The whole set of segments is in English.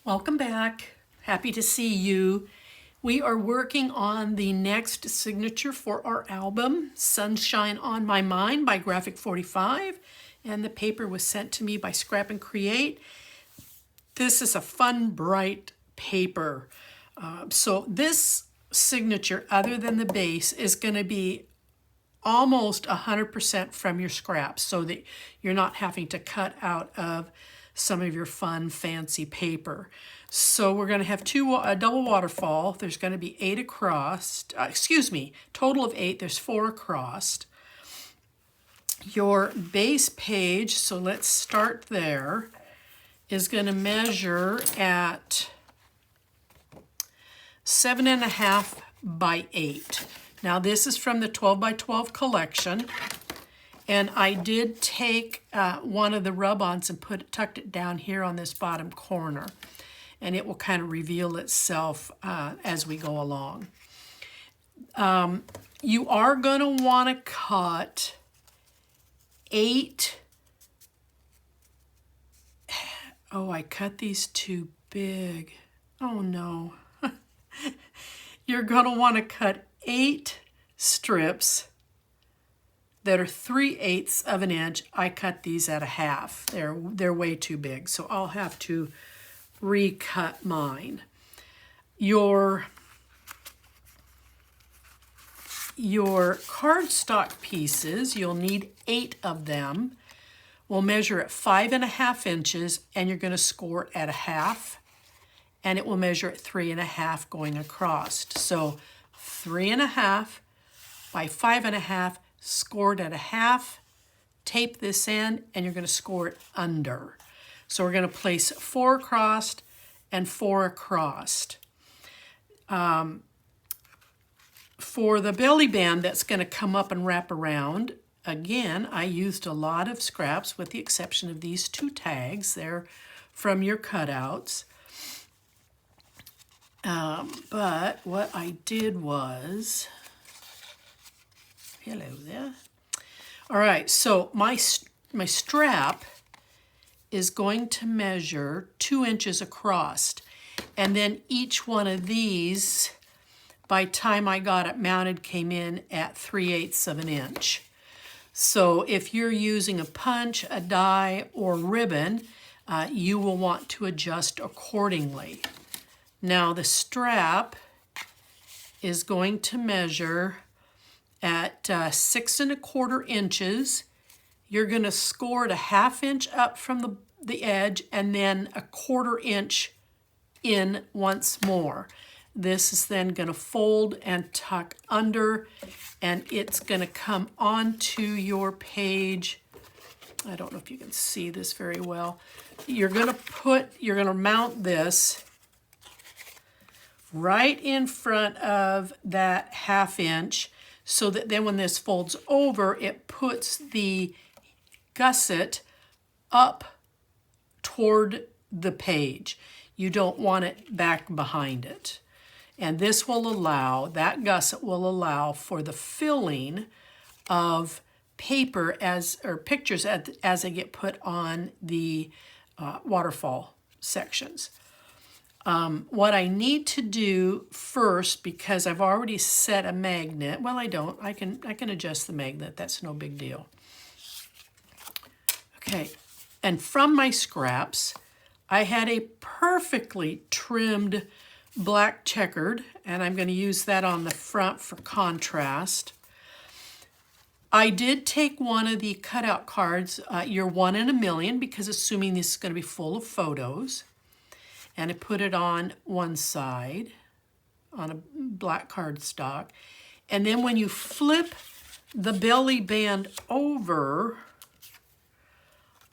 Welcome back. Happy to see you. We are working on the next signature for our album, Sunshine on My Mind by Graphic 45, and the paper was sent to me by Scrap and Create. This is a fun, bright paper. So this signature, other than the base, is going to be almost 100% from your scraps so that you're not having to cut out of some of your fun, fancy paper. So we're going to have a double waterfall. There's going to be 8 across, total of 8. There's 4 across. Your base page, so let's start there, is going to measure at 7.5 by 8. Now this is from the 12 by 12 collection. And I did take one of the rub-ons and tucked it down here on this bottom corner. And it will kind of reveal itself as we go along. You are going to want to cut 8. Oh, I cut these too big. Oh no. You're going to want to cut 8 strips that are 3/8 of an inch. I cut these at 1/2. They're way too big, so I'll have to recut mine. Your cardstock pieces, you'll need 8 of them. We'll measure at 5.5 inches, and you're going to score at 1/2, and it will measure at 3.5 going across. So 3.5 by 5.5. Scored at 1/2, tape this in, and you're going to score it under. So we're going to place 4 across and 4 across. For the belly band that's going to come up and wrap around, again, I used a lot of scraps with the exception of these 2 tags. They're from your cutouts. But what I did was... Hello there. All right, so my strap is going to measure 2 inches across. And then each one of these, by time I got it mounted, came in at 3/8 of an inch. So if you're using a punch, a die, or ribbon, you will want to adjust accordingly. Now the strap is going to measure at 6.25 inches. You're going to score it 1/2 inch up from the edge and then 1/4 inch in once more. This is then going to fold and tuck under, and it's going to come onto your page. I don't know if you can see this very well. You're going to mount this right in front of that 1/2 inch, so that then when this folds over, it puts the gusset up toward the page. You don't want it back behind it. And this will allow, that gusset will allow for the filling of paper or pictures as they get put on the waterfall sections. What I need to do first, because I've already set a magnet, well, I don't, I can adjust the magnet, that's no big deal. Okay, and from my scraps, I had a perfectly trimmed black checkered, and I'm going to use that on the front for contrast. I did take one of the cutout cards, your 1 in a million, because assuming this is going to be full of photos. And I put it on one side on a black cardstock. And then when you flip the belly band over,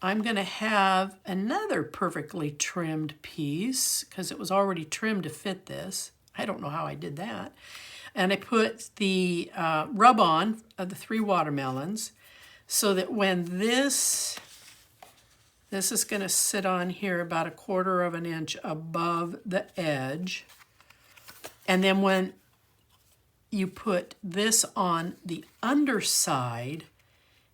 I'm going to have another perfectly trimmed piece because it was already trimmed to fit this. I don't know how I did that. And I put the rub-on of the 3 watermelons so that when this is going to sit on here about 1/4 inch above the edge. And then when you put this on the underside,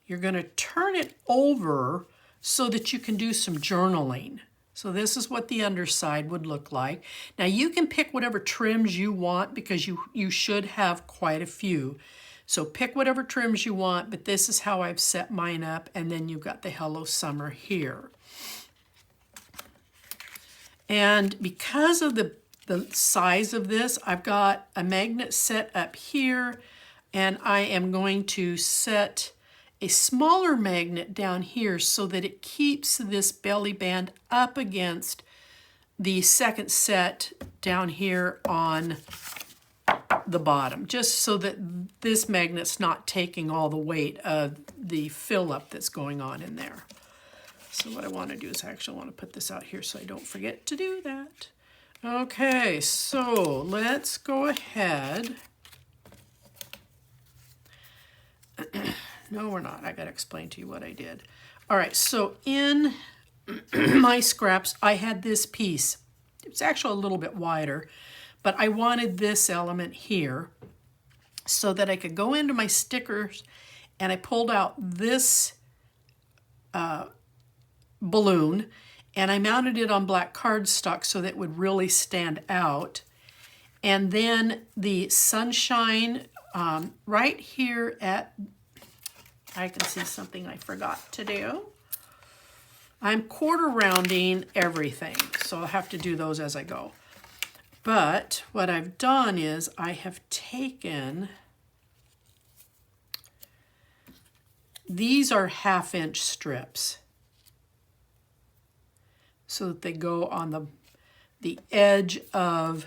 you're going to turn it over so that you can do some journaling. So this is what the underside would look like. Now you can pick whatever trims you want because you should have quite a few. So pick whatever trims you want, but this is how I've set mine up, and then you've got the Hello Summer here. And because of the size of this, I've got a magnet set up here, and I am going to set a smaller magnet down here so that it keeps this belly band up against the second set down here on the bottom, just so that this magnet's not taking all the weight of the fill up that's going on in there. So what I want to do is I actually want to put this out here so I don't forget to do that. Okay, so let's go ahead. No, we're not. I got to explain to you what I did. All right, so in my scraps, I had this piece. It's actually a little bit wider, but I wanted this element here so that I could go into my stickers, and I pulled out this balloon, and I mounted it on black cardstock so that it would really stand out. And then the sunshine right here at, I can see something I forgot to do. I'm quarter rounding everything, so I'll have to do those as I go. But what I've done is I have taken, these are 1/2-inch strips, so that they go on the edge of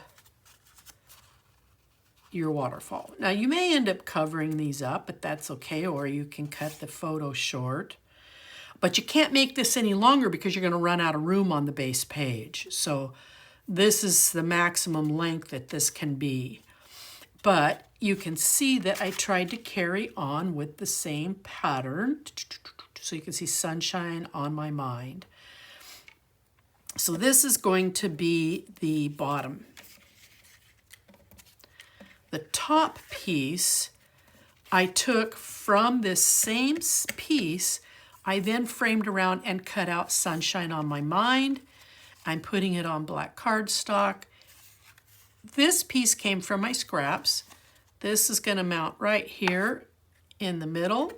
your waterfall. Now you may end up covering these up, but that's okay, or you can cut the photo short. But you can't make this any longer because you're going to run out of room on the base page. So this is the maximum length that this can be. But you can see that I tried to carry on with the same pattern. So you can see sunshine on my mind. So this is going to be the bottom. The top piece I took from this same piece. I then framed around and cut out sunshine on my mind. I'm putting it on black cardstock. This piece came from my scraps. This is going to mount right here in the middle,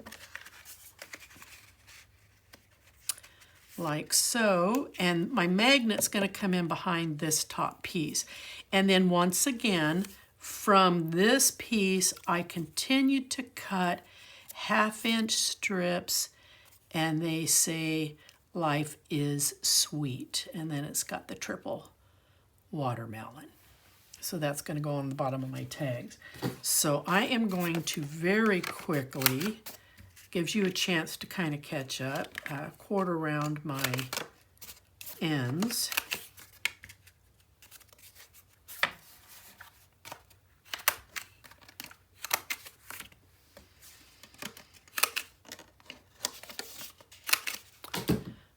like so, and my magnet's going to come in behind this top piece. And then once again, from this piece, I continued to cut 1/2-inch strips, and they say, "Life is sweet." And then it's got the triple watermelon. So that's going to go on the bottom of my tags. So I am going to very quickly, gives you a chance to kind of catch up, quarter round my ends.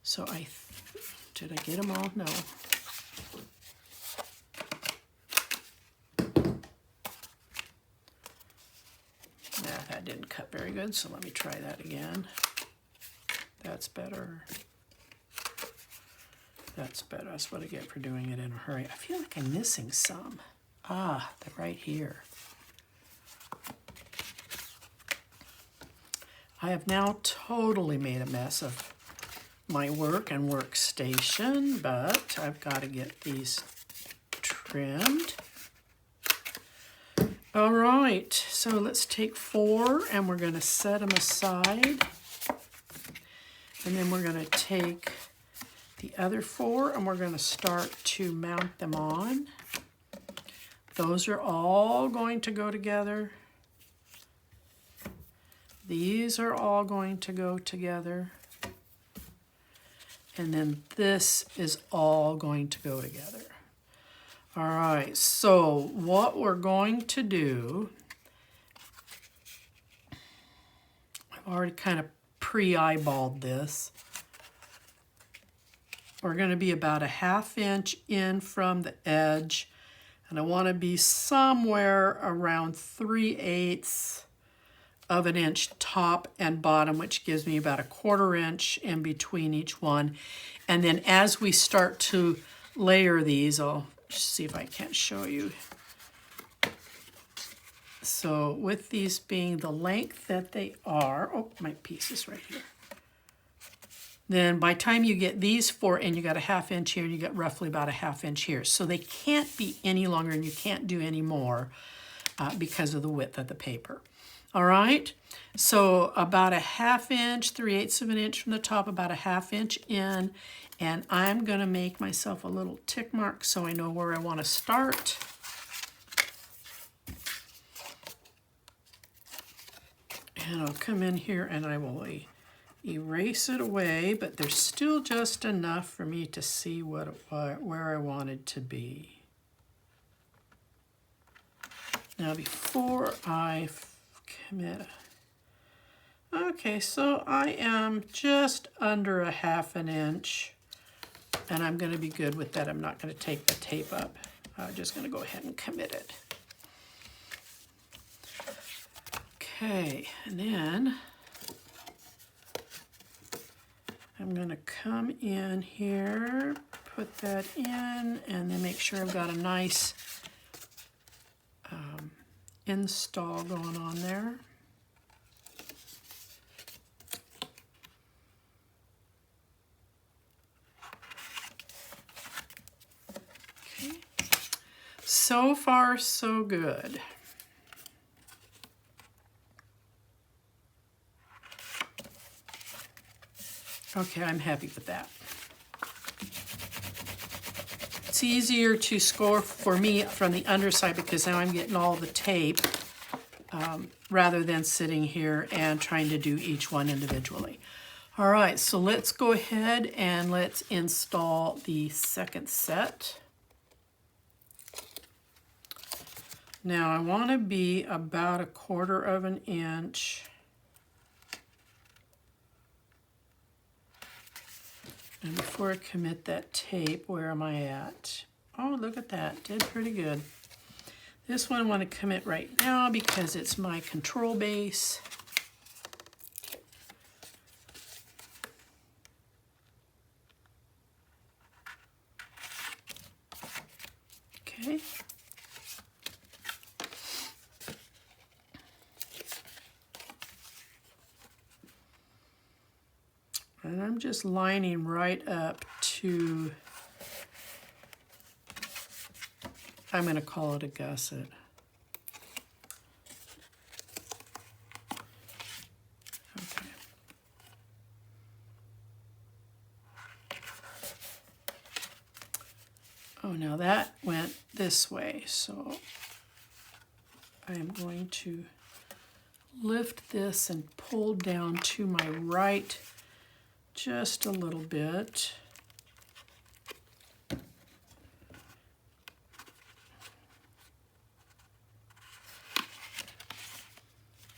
So did I get them all? No. Nah, that didn't cut very good, so let me try that again. That's better. That's better. That's what I get for doing it in a hurry. I feel like I'm missing some. Ah, they're right here. I have now totally made a mess of my work and workstation, but I've got to get these trimmed. All right, so let's take 4 and we're going to set them aside. And then we're going to take the other 4 and we're going to start to mount them on. Those are all going to go together. These are all going to go together. And then this is all going to go together. All right, so what we're going to do, I've already kind of pre-eyeballed this. We're going to be about a 1/2 inch in from the edge, and I want to be somewhere around 3/8 of an inch top and bottom, which gives me about a 1/4 inch in between each one. And then as we start to layer these, I'll see if I can't show you. So with these being the length that they are, oh, my piece is right here. Then by the time you get these 4 in, you got a 1/2 inch here, and you get roughly about a 1/2 inch here. So they can't be any longer, and you can't do any more because of the width of the paper. All right, so about a 1/2 inch, 3/8 of an inch from the top, about a 1/2 inch in, and I'm gonna make myself a little tick mark so I know where I wanna start. And I'll come in here and I will erase it away, but there's still just enough for me to see where I wanted to be. Now before I commit, okay, so I am just under a 1/2 inch, and I'm going to be good with that. I'm not going to take the tape up. I'm just going to go ahead and commit it. Okay, and then I'm going to come in here, put that in, and then make sure I've got a nice install going on there. Okay. So far, so good. Okay, I'm happy with that. It's easier to score for me from the underside because now I'm getting all the tape rather than sitting here and trying to do each one individually. All right, so let's go ahead and let's install the second set. Now I want to be about a 1/4 of an inch. And before I commit that tape, where am I at? Oh, look at that, did pretty good. This one I want to commit right now because it's my control base. Okay. And I'm just lining right up to, I'm going to call it a gusset. Okay. Oh, now that went this way, so I am going to lift this and pull down to my right just a little bit.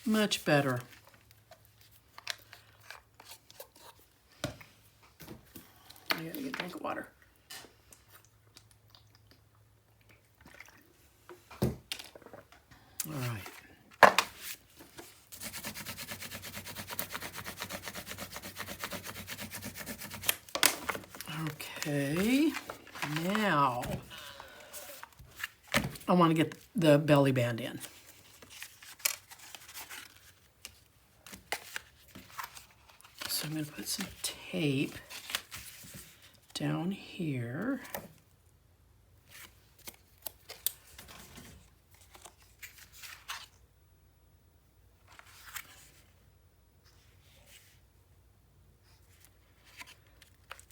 Much better. I gotta get a drink of water. All right. Okay, now I want to get the belly band in. So I'm going to put some tape down here.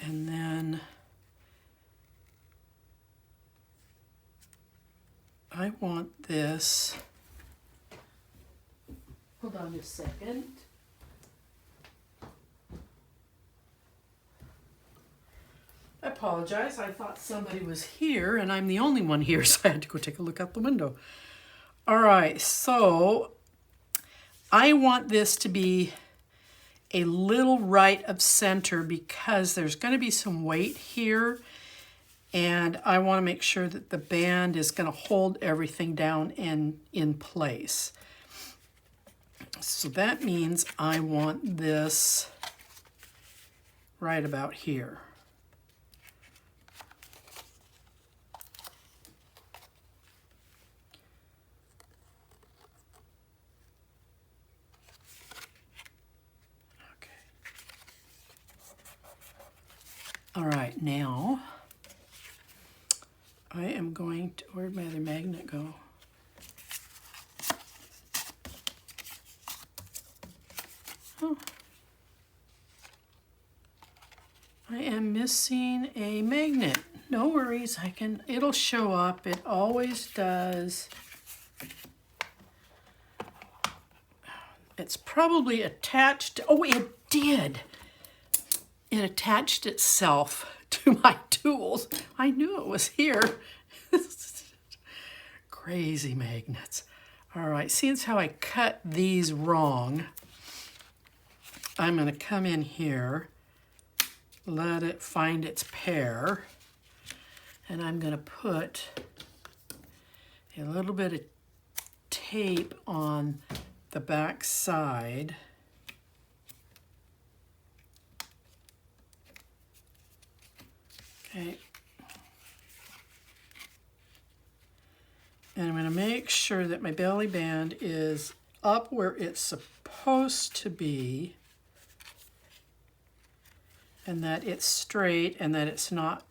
And then I want this, hold on just a second. I apologize, I thought somebody was here and I'm the only one here, so I had to go take a look out the window. All right, so I want this to be a little right of center because there's going to be some weight here, and I want to make sure that the band is going to hold everything down and in place. So that means I want this right about here. Okay. All right, now I am going to, where'd my other magnet go? Oh. I am missing a magnet. No worries, it'll show up. It always does. It's probably attached. Oh, it did. It attached itself to my tools. I knew it was here. Crazy magnets. All right, since how I cut these wrong, I'm going to come in here, let it find its pair, and I'm going to put a little bit of tape on the back side. Okay. And I'm going to make sure that my belly band is up where it's supposed to be, and that it's straight, and that it's not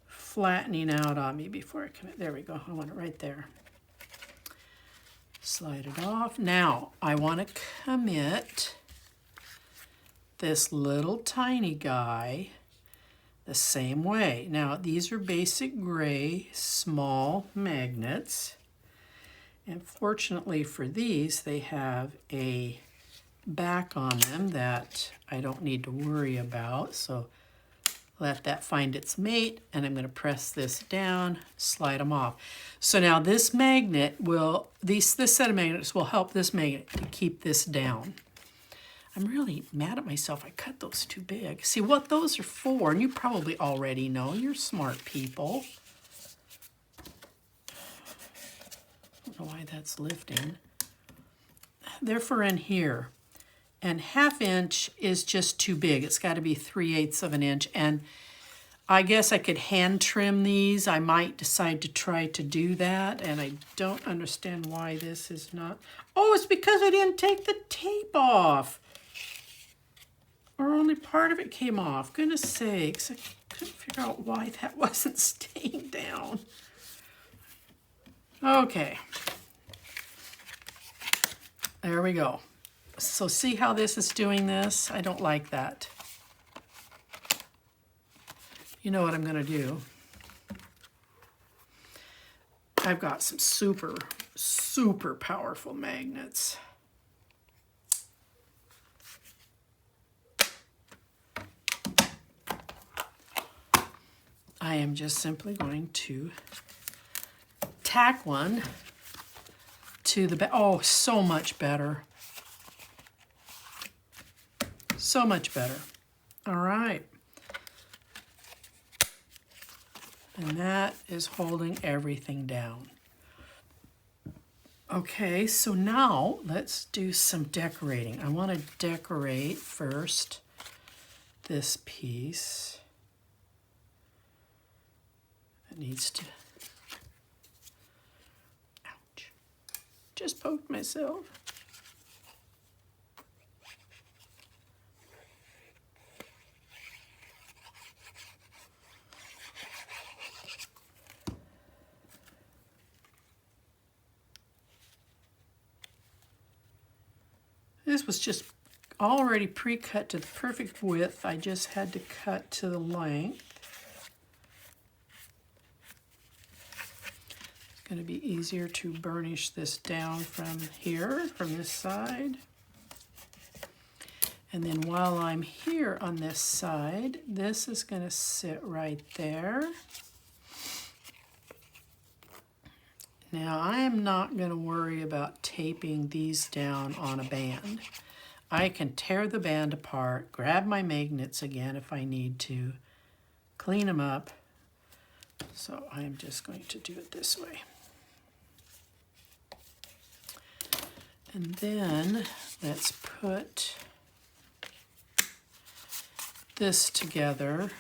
flattening out on me before I commit. There we go. I want it right there. Slide it off. Now I want to commit this little tiny guy the same way. Now these are basic gray small magnets, and fortunately for these they have a back on them that I don't need to worry about. So let that find its mate, and I'm going to press this down, slide them off. So now this magnet will, this set of magnets will help this magnet to keep this down. I'm really mad at myself. I cut those too big. See what those are for, and you probably already know. You're smart people. I don't know why that's lifting. They're for in here. And 1/2 inch is just too big. It's got to be 3/8 of an inch. And I guess I could hand trim these. I might decide to try to do that. And I don't understand why this is not. Oh, it's because I didn't take the tape off. Or only part of it came off. Goodness sakes. I couldn't figure out why that wasn't staying down. Okay. There we go. So see how this is doing this? I don't like that. You know what I'm going to do? I've got some super, super powerful magnets. I am just simply going to tack one to the back. Oh, so much better. So much better. All right. And that is holding everything down. Okay, so now let's do some decorating. I want to decorate first this piece. It needs to... Ouch. Just poked myself. This was just already pre-cut to the perfect width. I just had to cut to the length. It's going to be easier to burnish this down from here, from this side. And then while I'm here on this side, this is going to sit right there. Now, I am not going to worry about taping these down on a band. I can tear the band apart, grab my magnets again if I need to, clean them up. So I am just going to do it this way. And then let's put this together.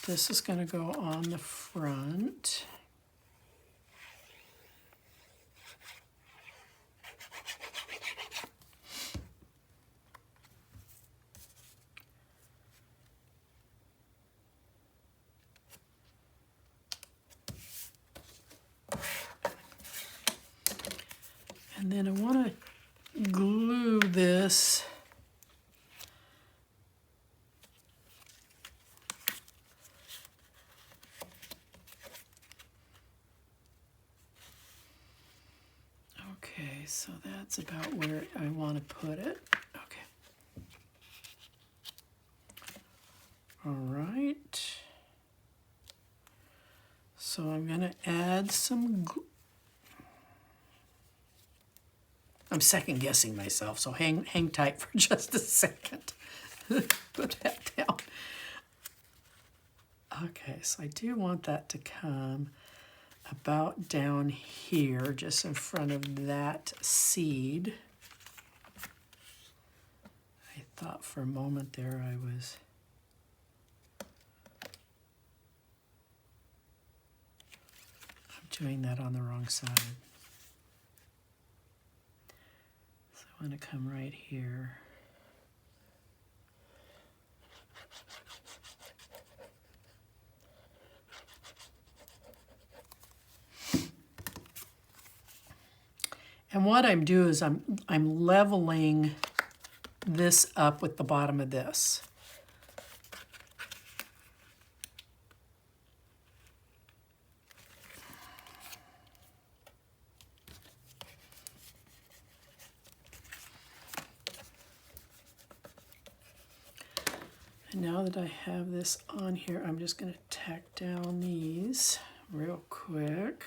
This is going to go on the front. And then I want to glue this okay, so that's about where I want to put it. Okay. All right. So I'm going to add some glue. I'm second guessing myself, so hang tight for just a second. Put that down. Okay, so I do want that to come about down here, just in front of that seed. I thought for a moment there I was... I'm doing that on the wrong side. I want to come right here. And what I'm doing is I'm leveling this up with the bottom of this. And now that I have this on here, I'm just going to tack down these real quick.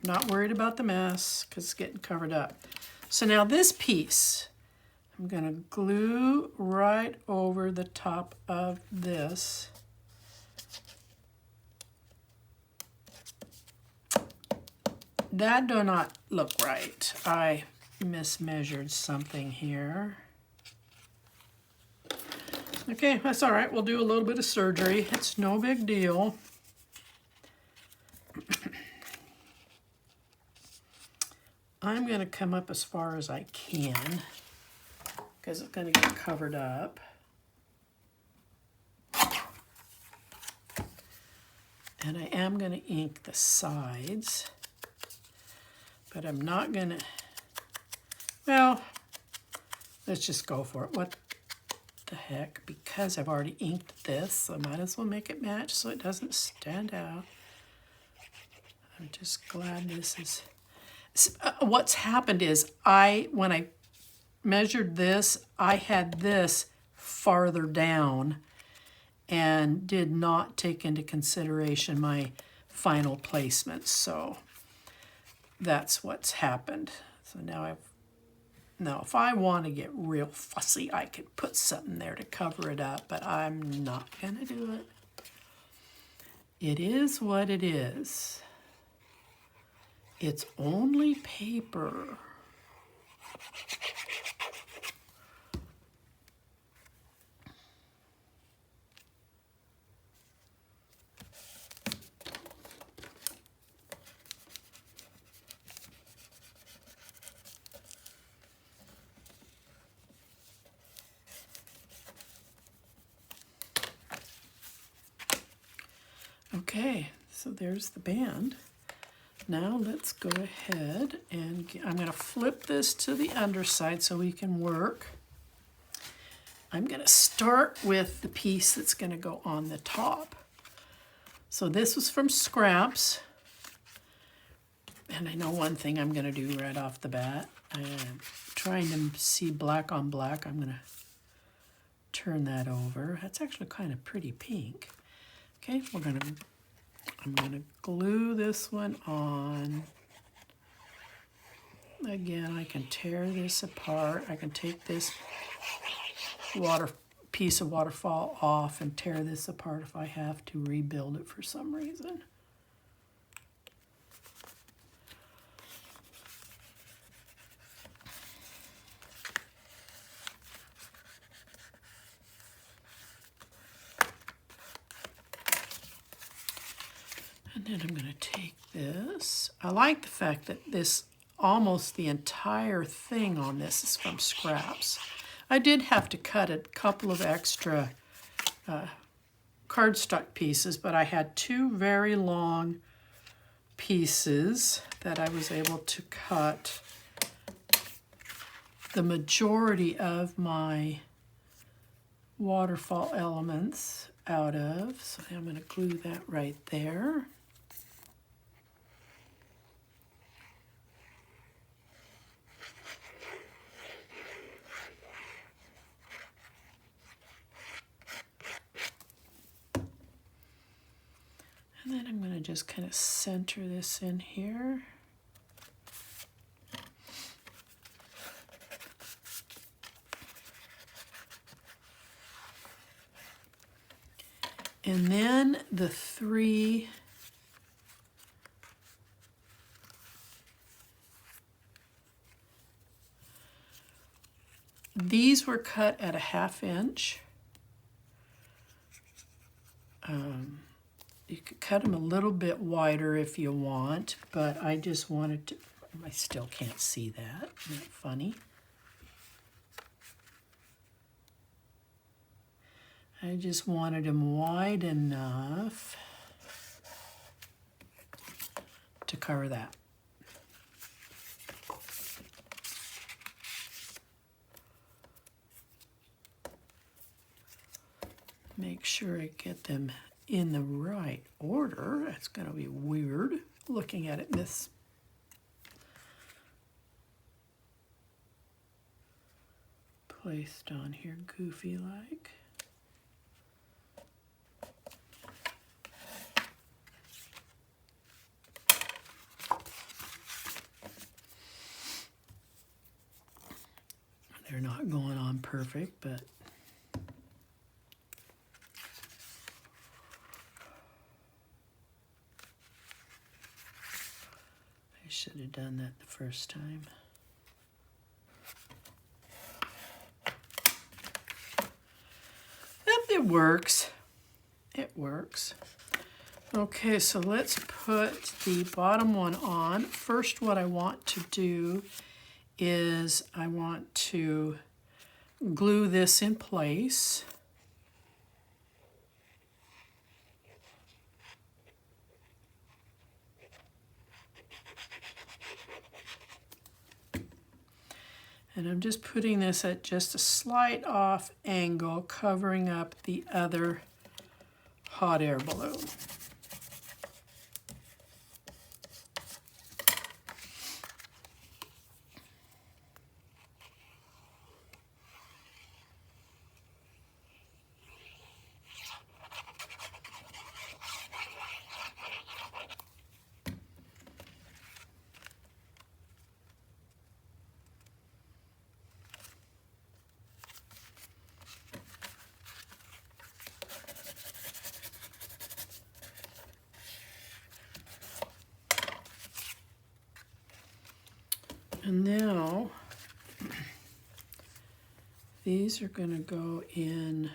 I'm not worried about the mess because it's getting covered up. So now this piece, I'm going to glue right over the top of this. That do not look right. I mismeasured something here. Okay, that's all right. We'll do a little bit of surgery. It's no big deal. I'm going to come up as far as I can because it's going to get covered up. And I am going to ink the sides, but I'm not going to... Well, let's just go for it. What the heck? Because I've already inked this, I might as well make it match so it doesn't stand out. I'm just glad this is... What's happened is when I measured this, I had this farther down and did not take into consideration my final placement. So that's what's happened. So now if I want to get real fussy, I could put something there to cover it up, but I'm not going to do it. It is what it is. It's only paper. Okay, so there's the band. Now let's go ahead and I'm going to flip this to the underside so we can work. I'm going to start with the piece that's going to go on the top. So this was from Scraps. And I know one thing I'm going to do right off the bat. I'm trying to see black on black. I'm going to turn that over. That's actually kind of pretty pink. Okay, I'm going to glue this one on. Again, I can tear this apart. I can take this piece of waterfall off and tear this apart if I have to rebuild it for some reason. then I'm going to take this. I like the fact that this, almost the entire thing on this is from scraps. I did have to cut a couple of extra cardstock pieces, but I had two very long pieces that I was able to cut the majority of my waterfall elements out of. So I'm going to glue that right there. And then I'm going to just kind of center this in here. And then the three these were cut at a 1/2 inch. You could cut them a little bit wider if you want, but I just wanted to, I still can't see that. Isn't that funny? I just wanted them wide enough to cover that. Make sure I get them in the right order. That's going to be weird looking at it misplaced on here, goofy like. They're not going on perfect, but I should have done that the first time. It works. It works. Okay, so let's put the bottom one on. First, what I want to do is I want to glue this in place. And I'm just putting this at just a slight off angle, covering up the other hot air balloon. And now, these are going to go in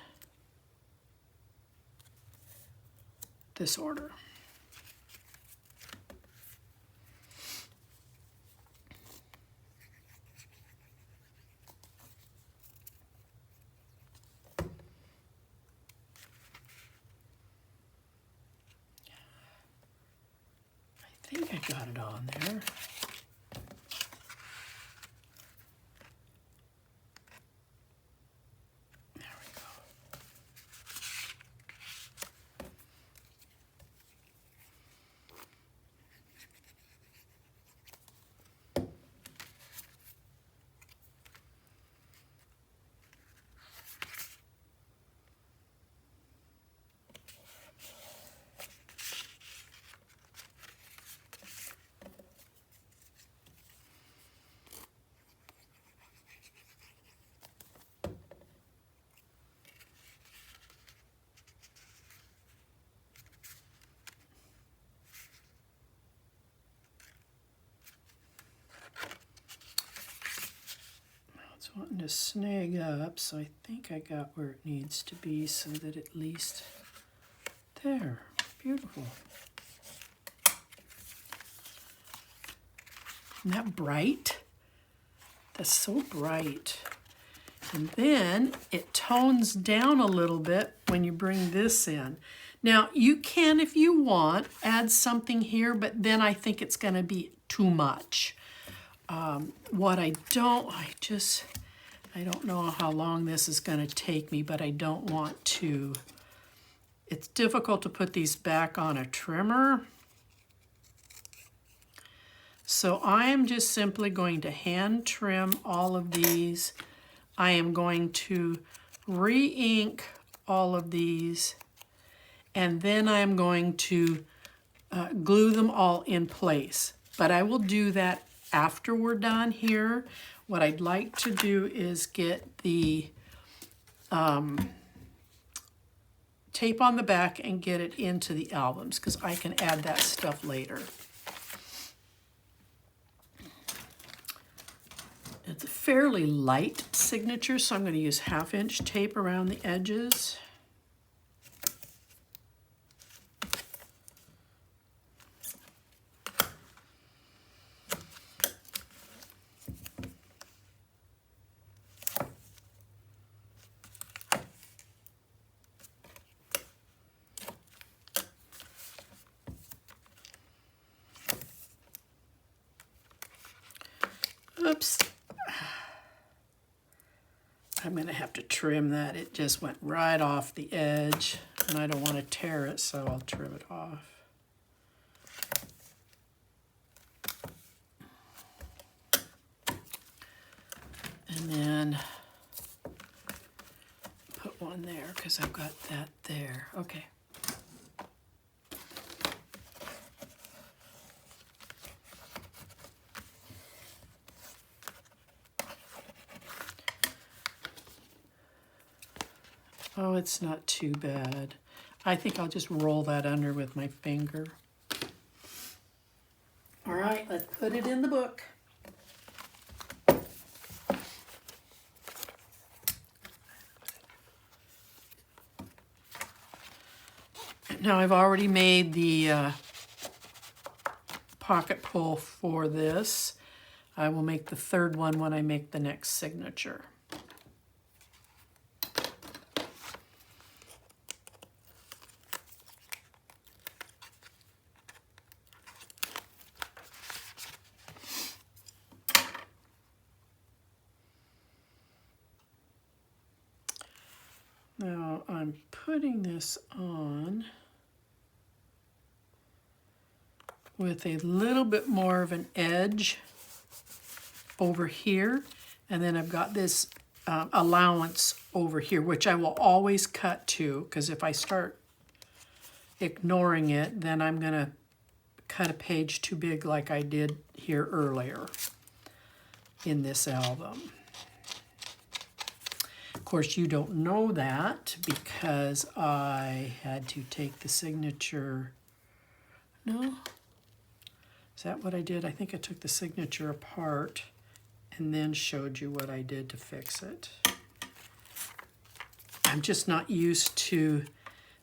this order. I think I got it on there. It's wanting to snag up, so I think I got where it needs to be so that at least there. Beautiful. Isn't that bright? That's so bright. And then it tones down a little bit when you bring this in. Now, you can, if you want, add something here, but then I think it's going to be too much. What I don't know how long this is going to take me, but I don't want to. It's difficult to put these back on a trimmer. So I am just simply going to hand trim all of these. I am going to re-ink all of these, and then I'm going to glue them all in place. But I will do that after we're done here. What I'd like to do is get the tape on the back and get it into the albums, because I can add that stuff later. It's a fairly light signature, so I'm going to use 1/2-inch tape around the edges. Oops. I'm going to have to trim that. It just went right off the edge, and I don't want to tear it, so I'll trim it off. And then put one there, because I've got that there. Okay. Oh, it's not too bad. I think I'll just roll that under with my finger. All right, let's put it in the book. Now I've already made the pocket pull for this. I will make the third one when I make the next signature. Now I'm putting this on with a little bit more of an edge over here, and then I've got this allowance over here, which I will always cut to, because if I start ignoring it, then I'm going to cut a page too big like I did here earlier in this album. Of course, you don't know that because I had to take the signature. No? Is that what I did? I think I took the signature apart and then showed you what I did to fix it. I'm just not used to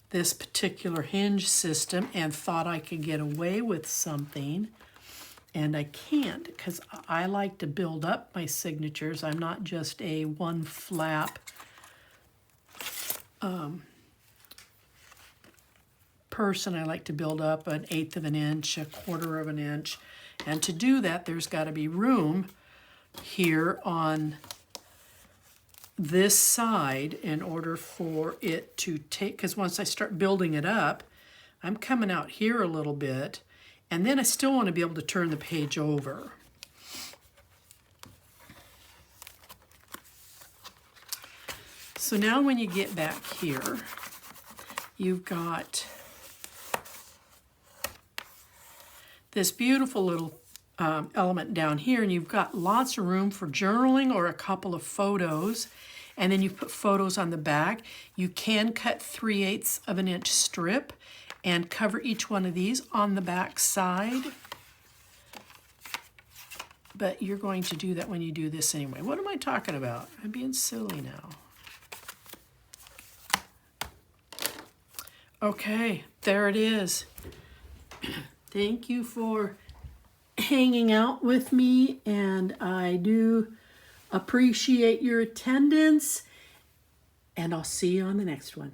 this particular hinge system and thought I could get away with something, and I can't, because I like to build up my signatures. I'm not just a one flap person. I like to build up 1/8 of an inch, 1/4 of an inch, and to do that there's got to be room here on this side in order for it to take, because once I start building it up, I'm coming out here a little bit, and then I still want to be able to turn the page over. So now when you get back here, you've got this beautiful little element down here, and you've got lots of room for journaling or a couple of photos, and then you put photos on the back. You can cut 3/8 of an inch strip and cover each one of these on the back side, but you're going to do that when you do this anyway. What am I talking about? I'm being silly now. Okay, there it is. Thank you for hanging out with me, and I do appreciate your attendance, and I'll see you on the next one.